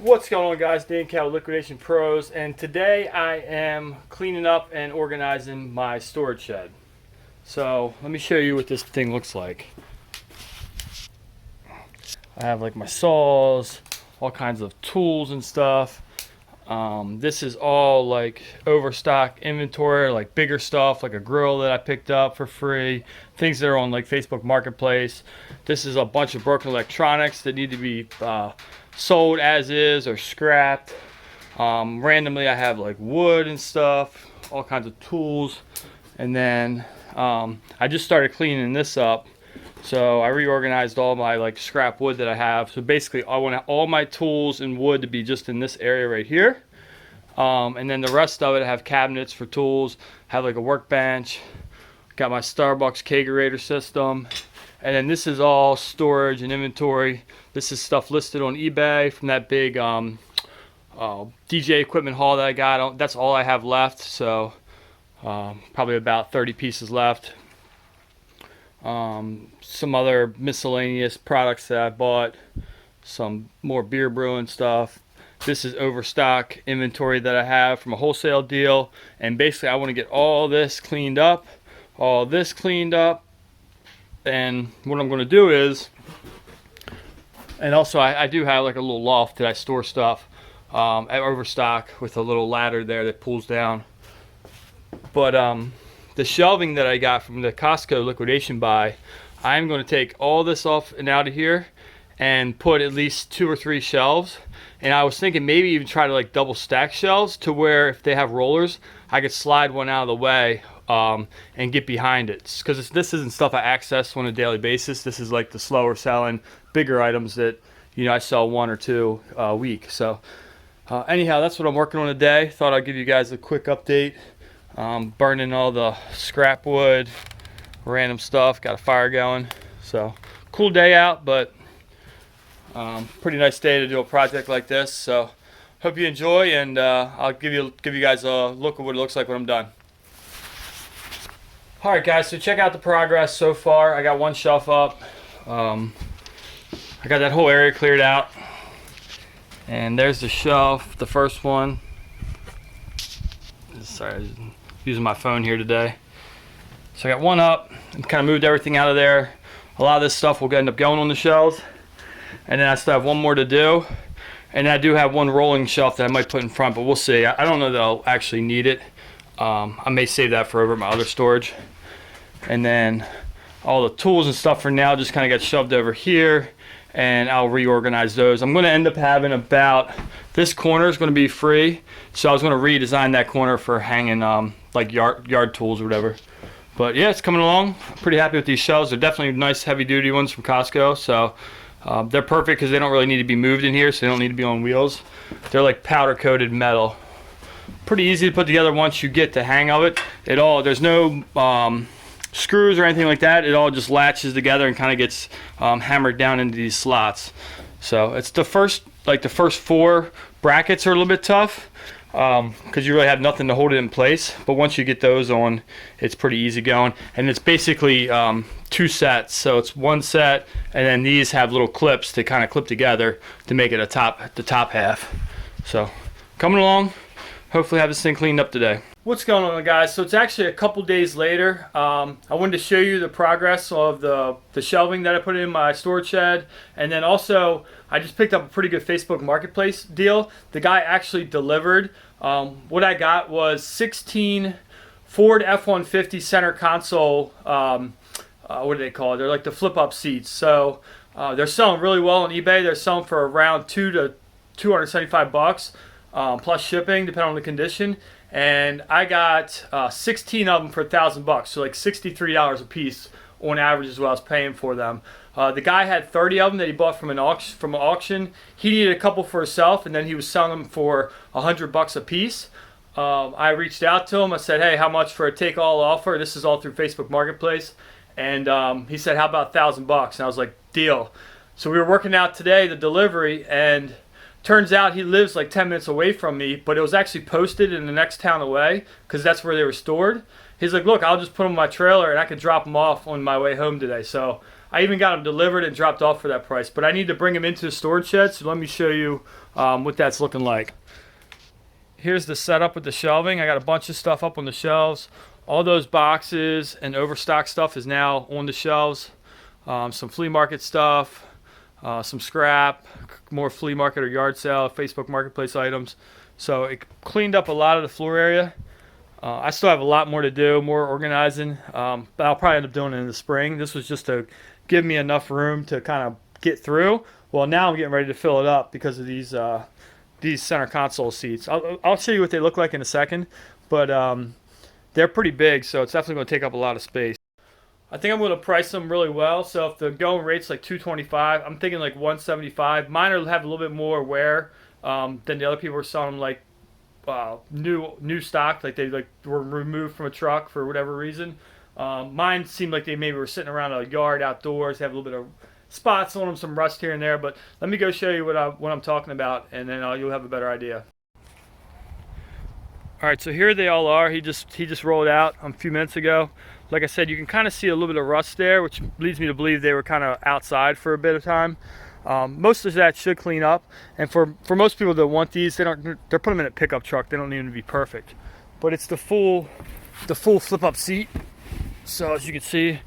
What's going on, guys? Dan Cal, Liquidation Pros, and today I am cleaning up and organizing my storage shed. So let me show you what this thing looks like. I have like my saws, all kinds of tools and stuff. This is all like overstock inventory, like bigger stuff, like a grill that I picked up for free, things that are on like Facebook Marketplace. This is a bunch of broken electronics that need to be sold as is or scrapped. Randomly I have like wood and stuff, all kinds of tools. And then I just started cleaning this up. So I reorganized all my like scrap wood that I have. So basically I want all my tools and wood to be just in this area right here. And then the rest of it, I have cabinets for tools, have like a workbench, got my Starbucks kegerator system. And then this is all storage and inventory. This is stuff listed on eBay from that big DJ equipment haul that I got. That's all I have left. So probably about 30 pieces left. Some other miscellaneous products that I bought, some more beer brewing stuff. This is overstock inventory that I have from a wholesale deal, and basically I want to get all this cleaned up, and what I'm going to do is, and also I do have like a little loft that I store stuff at overstock with a little ladder there that pulls down. But the shelving that I got from the Costco liquidation buy, I'm going to take all this off and out of here and put at least 2 or 3 shelves. And I was thinking maybe even try to like double stack shelves to where if they have rollers, I could slide one out of the way and get behind it. Because this isn't stuff I access on a daily basis. This is like the slower selling, bigger items that, you know, I sell 1 or 2 a week. So anyhow, that's what I'm working on today. Thought I'd give you guys a quick update. Burning all the scrap wood, random stuff, got a fire going. So cool day out, but pretty nice day to do a project like this. So hope you enjoy, and I'll give you guys a look at what it looks like when I'm done. All right, guys, so check out the progress so far. I got one shelf up. I got that whole area cleared out, and there's the shelf, the first one. Sorry, I'm using my phone here today. So I got one up and kind of moved everything out of there. A lot of this stuff will end up going on the shelves, and then I still have one more to do. And I do have one rolling shelf that I might put in front, but we'll see. I don't know that I'll actually need it. I may save that for over my other storage. And then all the tools and stuff for now just kind of got shoved over here, and I'll reorganize those. I'm going to end up having about, this corner is going to be free, so I was going to redesign that corner for hanging like yard tools or whatever. But yeah, it's coming along. I'm pretty happy with these shelves. They're definitely nice heavy duty ones from Costco, so they're perfect because they don't really need to be moved in here, so they don't need to be on wheels. They're like powder coated metal. Pretty easy to put together once you get the hang of it. There's no screws or anything like that. It all just latches together and kind of gets hammered down into these slots. So it's the first 4 brackets are a little bit tough because you really have nothing to hold it in place. But once you get those on, it's pretty easy going. And it's basically 2 sets. So it's 1 set, and then these have little clips to kind of clip together to make it the top half. So coming along. Hopefully have this thing cleaned up today. What's going on, guys? So it's actually a couple days later. I wanted to show you the progress of the shelving that I put in my storage shed. And then also, I just picked up a pretty good Facebook Marketplace deal. The guy actually delivered. What I got was 16 Ford F-150 center console, what do they call it? They're like the flip-up seats. So they're selling really well on eBay. They're selling for around $200 to $275. Plus shipping, depending on the condition. And I got 16 of them for $1,000, so like $63 a piece on average is what I was paying for them. The guy had 30 of them that he bought from an auction. He needed a couple for himself, and then he was selling them for $100 a piece. I reached out to him. I said, "Hey, how much for a take-all offer?" This is all through Facebook Marketplace, and he said, "How about $1,000?" And I was like, "Deal." So we were working out today the delivery, and turns out he lives like 10 minutes away from me, but it was actually posted in the next town away because that's where they were stored. He's like, "Look, I'll just put them in my trailer and I could drop them off on my way home today." So I even got them delivered and dropped off for that price. But I need to bring them into the storage shed, so let me show you what that's looking like. Here's the setup with the shelving. I got a bunch of stuff up on the shelves. All those boxes and overstock stuff is now on the shelves. Some flea market stuff, some scrap, more flea market or yard sale, Facebook Marketplace items. So it cleaned up a lot of the floor area. I still have a lot more to do, more organizing, but I'll probably end up doing it in the spring. This was just to give me enough room to kind of get through. Well, now I'm getting ready to fill it up because of these center console seats. I'll show you what they look like in a second, but they're pretty big, so it's definitely going to take up a lot of space. I think I'm going to price them really well. So if the going rate's like $225, I'm thinking like $175. Mine have a little bit more wear than the other people were selling them like new stock, like they were removed from a truck for whatever reason. Mine seemed like they maybe were sitting around a yard outdoors, have a little bit of spots on them, some rust here and there. But let me go show you what I'm talking about, and then you'll have a better idea. All right, so here they all are. He just rolled out a few minutes ago. Like I said, you can kind of see a little bit of rust there, which leads me to believe they were kind of outside for a bit of time. Most of that should clean up, and for most people that want these, they're putting them in a pickup truck. They don't need them to be perfect, but it's the full flip up seat. So as you can see,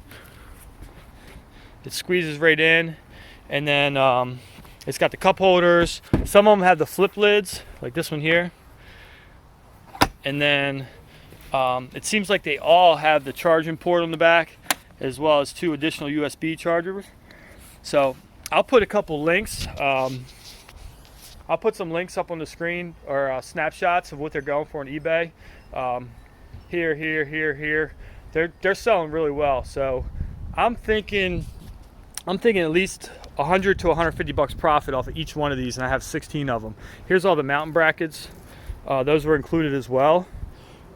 it squeezes right in, and then it's got the cup holders. Some of them have the flip lids, like this one here, and then it seems like they all have the charging port on the back, as well as 2 additional USB chargers. So I'll put a couple links. I'll put some links up on the screen, or snapshots of what they're going for on eBay. Here. They're selling really well. So I'm thinking at least 100 to 150 bucks profit off of each one of these, and I have 16 of them. Here's all the mountain brackets. Those were included as well.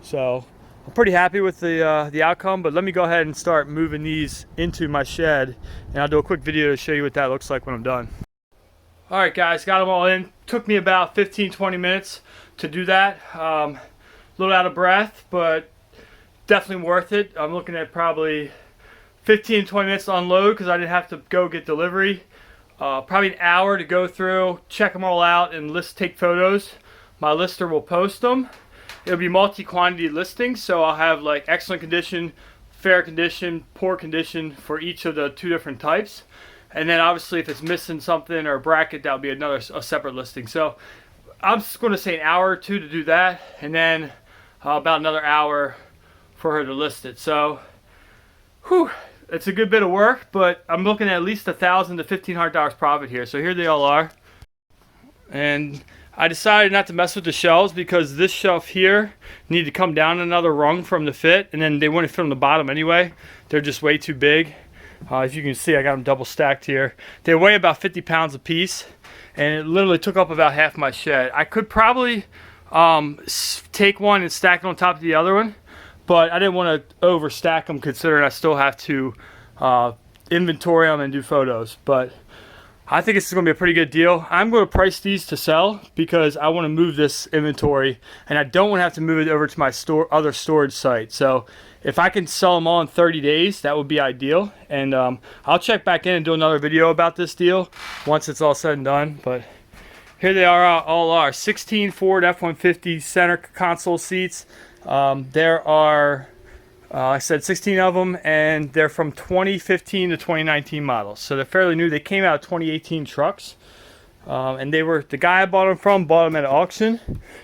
So I'm pretty happy with the outcome, but let me go ahead and start moving these into my shed, and I'll do a quick video to show you what that looks like when I'm done. All right, guys, got them all in. Took me about 15-20 minutes to do that. A little out of breath, but definitely worth it. I'm looking at probably 15-20 minutes to unload because I didn't have to go get delivery. Probably an hour to go through, check them all out, and take photos. My lister will post them. It'll be multi-quantity listings, so I'll have like excellent condition, fair condition, poor condition for each of the 2 different types. And then obviously if it's missing something or a bracket, that'll be a separate listing. So I'm just going to say an hour or 2 to do that, and then about another hour for her to list it. So, whew, it's a good bit of work, but I'm looking at least $1,000 to $1,500 profit here. So here they all are. And I decided not to mess with the shelves because this shelf here needed to come down another rung from the fit, and then they wouldn't fit on the bottom anyway. They're just way too big. As you can see, I got them double stacked here. They weigh about 50 pounds a piece, and it literally took up about half my shed. I could probably take one and stack it on top of the other one, but I didn't want to overstack them considering I still have to inventory them and do photos. But I think it's going to be a pretty good deal. I'm going to price these to sell because I want to move this inventory, and I don't want to have to move it over to my other storage site. So if I can sell them all in 30 days, that would be ideal. And I'll check back in and do another video about this deal once it's all said and done. But here they all are 16 Ford F-150 center console seats. There are I said 16 of them, and they're from 2015 to 2019 models, so they're fairly new. They came out of 2018 trucks, and they were, the guy I bought them from bought them at an auction.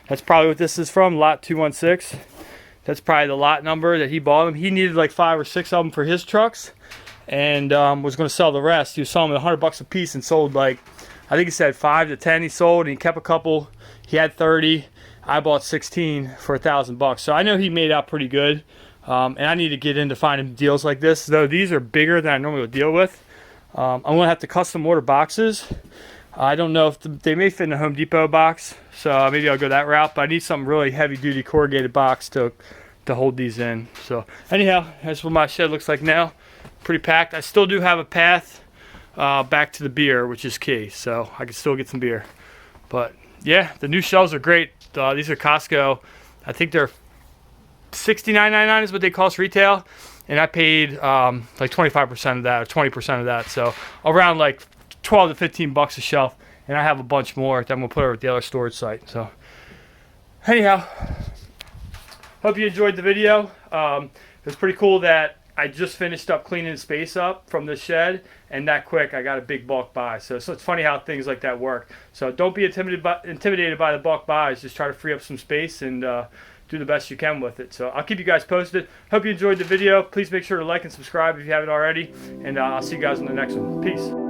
That's probably what this is from, lot 216. That's probably the lot number that he bought them. He needed like 5 or 6 of them for his trucks, and was going to sell the rest. He was selling them at $100 a piece and sold like, I think he said 5 to 10 he sold, and he kept a couple. He had 30. I bought 16 for $1,000. So I know he made out pretty good. And I need to get into finding deals like this, though these are bigger than I normally would deal with. I'm going to have to custom order boxes. I don't know if they may fit in a Home Depot box, so maybe I'll go that route, but I need some really heavy duty corrugated box to hold these in. So anyhow, that's what my shed looks like now. Pretty packed. I still do have a path back to the beer, which is key, so I can still get some beer. But yeah, the new shelves are great. These are Costco. I think they're $69.99 is what they cost retail. and I paid like 25% of that or 20% of that, so around like 12 to 15 bucks a shelf. And I have a bunch more that I'm gonna put over at the other storage site. So anyhow, hope you enjoyed the video. It was pretty cool that I just finished up cleaning the space up from the shed, and that quick I got a big bulk buy. So it's funny how things like that work. So don't be intimidated by the bulk buys. Just try to free up some space and do the best you can with it. So I'll keep you guys posted. Hope you enjoyed the video. Please make sure to like and subscribe if you haven't already, and I'll see you guys in the next one. Peace.